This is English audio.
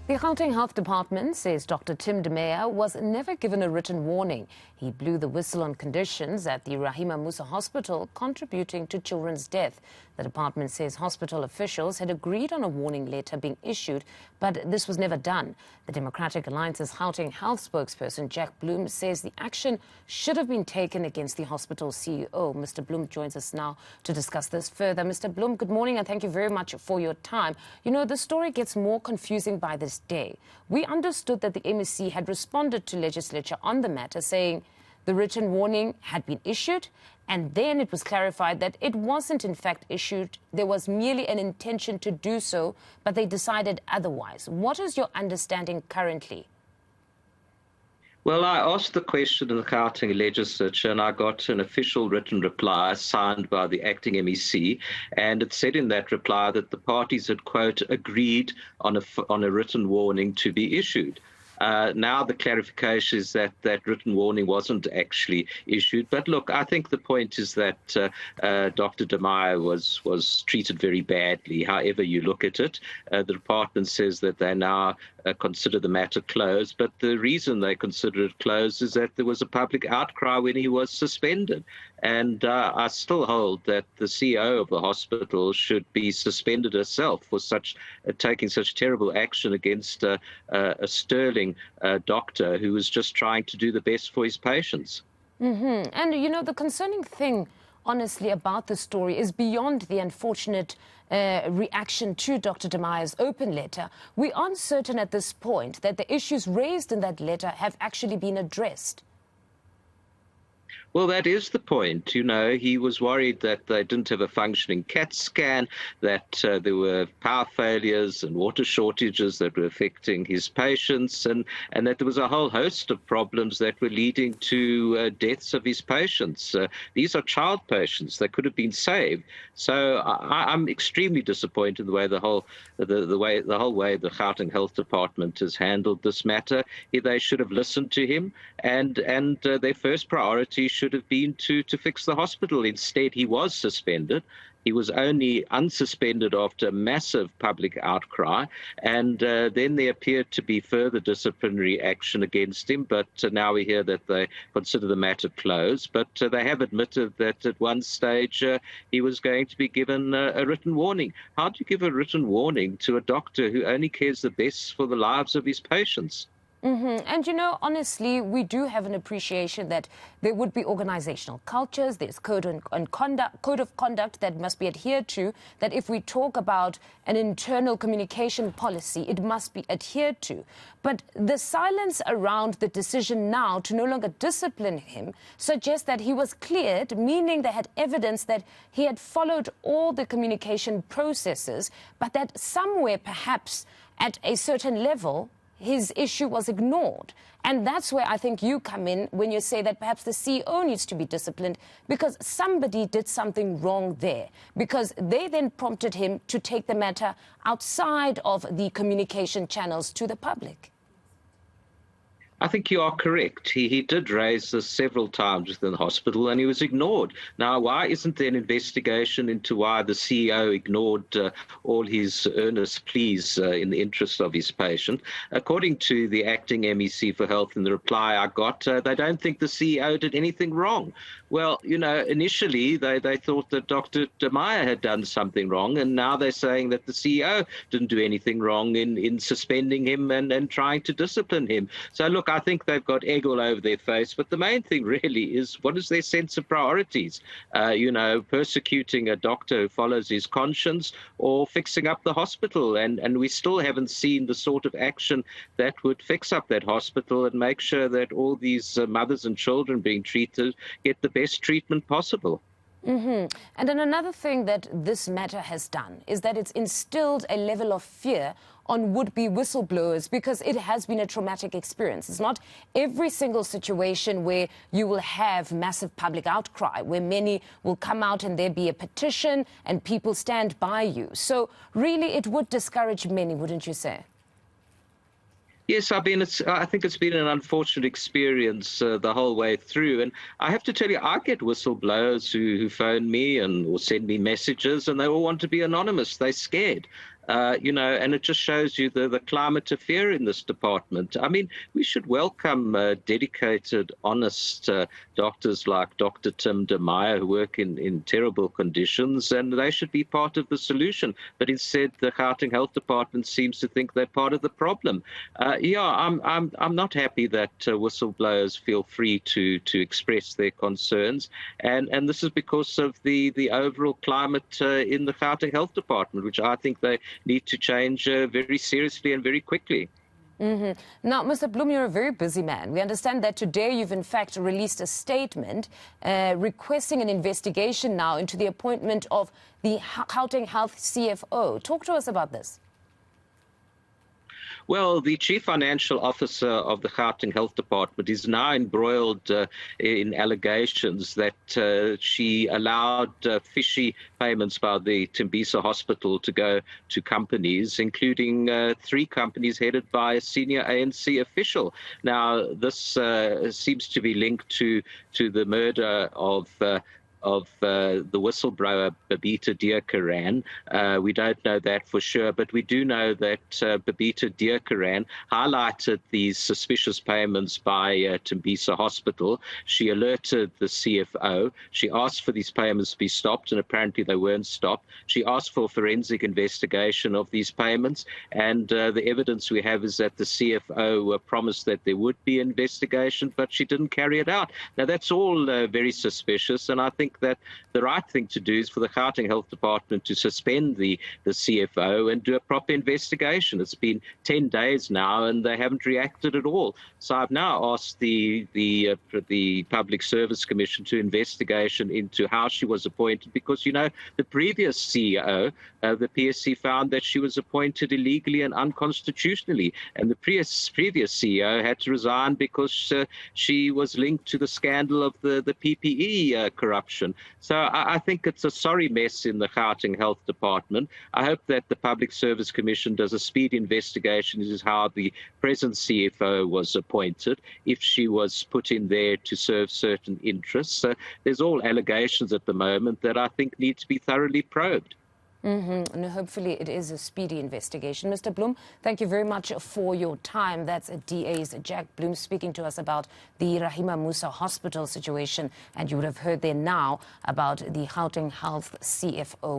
The Gauteng Health Department says Dr Tim de Maayer was never given a written warning. He blew the whistle on conditions at the Rahima Moosa hospital, contributing to children's death. The department says hospital officials had agreed on a warning letter being issued, but this was never done. The Democratic Alliance's Gauteng Health spokesperson, Jack Bloom, says the action should have been taken against the hospital CEO. Mr. Bloom joins us now to discuss this further. Mr. Bloom, good morning and thank you very much for your time. You know, the story gets more confusing by this day. We understood that the MEC had responded to legislature on the matter, saying the written warning had been issued, and then it was clarified that it wasn't in fact issued. There was merely an intention to do so, but they decided otherwise. What is your understanding currently? Well, I asked the question in the Gauteng legislature and I got an official written reply signed by the acting MEC, and it said in that reply that the parties had, quote, agreed on a written warning to be issued. Now the clarification is that that written warning wasn't actually issued. But look, I think the point is that Dr. de Maayer was treated very badly, however you look at it. The department says that they now consider the matter closed, but the reason they consider it closed is that there was a public outcry when he was suspended. And I still hold that the CEO of the hospital should be suspended herself for taking such terrible action against a sterling doctor who was just trying to do the best for his patients. And, you know, the concerning thing, honestly, about the story is beyond the unfortunate reaction to Dr. de Maayer's open letter. We aren't certain at this point that the issues raised in that letter have actually been addressed. Well, that is the point. You know, he was worried that they didn't have a functioning CAT scan, that there were power failures and water shortages that were affecting his patients, and that there was a whole host of problems that were leading to deaths of his patients. These are child patients that could have been saved. So I'm extremely disappointed in the way the whole way the Gauteng Health Department has handled this matter. They should have listened to him, and their first priority should have been to fix the hospital. Instead, he was suspended. He was only unsuspended after massive public outcry, and then there appeared to be further disciplinary action against him, but now we hear that they consider the matter closed. But they have admitted that at one stage he was going to be given a written warning. How do you give a written warning to a doctor who only cares the best for the lives of his patients? And, you know, honestly, we do have an appreciation that there would be organizational cultures, there's code of conduct that must be adhered to, that if we talk about an internal communication policy, it must be adhered to. But the silence around the decision now to no longer discipline him suggests that he was cleared, meaning they had evidence that he had followed all the communication processes, but that somewhere, perhaps at a certain level, his issue was ignored. And that's where I think you come in when you say that perhaps the CEO needs to be disciplined because somebody did something wrong there, because they then prompted him to take the matter outside of the communication channels to the public. I think you are correct. He did raise this several times within the hospital and he was ignored. Now, why isn't there an investigation into why the CEO ignored all his earnest pleas in the interest of his patient? According to the acting MEC for Health in the reply I got, they don't think the CEO did anything wrong. Well, you know, initially they thought that Dr. de Maayer had done something wrong, and now they're saying that the CEO didn't do anything wrong in suspending him and trying to discipline him. So, look, I think they've got egg all over their face, but the main thing really is what is their sense of priorities? You know, persecuting a doctor who follows his conscience or fixing up the hospital, and we still haven't seen the sort of action that would fix up that hospital and make sure that all these mothers and children being treated get the best treatment possible. And then another thing that this matter has done is that it's instilled a level of fear on would-be whistleblowers because it has been a traumatic experience. It's not every single situation where you will have massive public outcry, where many will come out and there be a petition and people stand by you. So really it would discourage many, wouldn't you say? Yes, I think it's been an unfortunate experience the whole way through. And I have to tell you, I get whistleblowers who phone me or send me messages, and they all want to be anonymous. They're scared. and it just shows you the climate of fear in this department. I mean, we should welcome dedicated, honest doctors like Dr Tim de Maayer, who work in terrible conditions, and they should be part of the solution. But instead, the Gauteng Health Department seems to think they're part of the problem. I'm not happy that whistleblowers feel free to express their concerns, and this is because of the overall climate in the Gauteng Health Department, which I think they need to change very seriously and very quickly. Now, Mr. Bloem, you're a very busy man. We understand that today you've in fact released a statement requesting an investigation now into the appointment of the Gauteng Health CFO. Talk to us about this. Well, the Chief Financial Officer of the Gauteng Health Department is now embroiled in allegations that she allowed fishy payments by the Tembisa Hospital to go to companies, including 3 companies headed by a senior ANC official. Now, this seems to be linked to the murder of the whistleblower Babita Deokaran. We don't know that for sure, but we do know that Babita Deokaran highlighted these suspicious payments by Tembisa Hospital. She alerted the CFO. She asked for these payments to be stopped, and apparently they weren't stopped. She asked for a forensic investigation of these payments, and the evidence we have is that the CFO promised that there would be an investigation, but she didn't carry it out. Now, that's all very suspicious, and I think that the right thing to do is for the Gauteng Health Department to suspend the CFO and do a proper investigation. It's been 10 days now, and they haven't reacted at all. So I've now asked the Public Service Commission to investigation into how she was appointed, because, the previous CEO, the PSC, found that she was appointed illegally and unconstitutionally, and the previous CEO had to resign because she was linked to the scandal of the PPE corruption. So I think it's a sorry mess in the Gauteng Health Department. I hope that the Public Service Commission does a speedy investigation into how the present CFO was appointed, if she was put in there to serve certain interests. There's all allegations at the moment that I think need to be thoroughly probed. And hopefully it is a speedy investigation. Mr. Bloem, thank you very much for your time. That's DA's Jack Bloem speaking to us about the Rahima Moosa hospital situation. And you would have heard there now about the Gauteng Health CFO.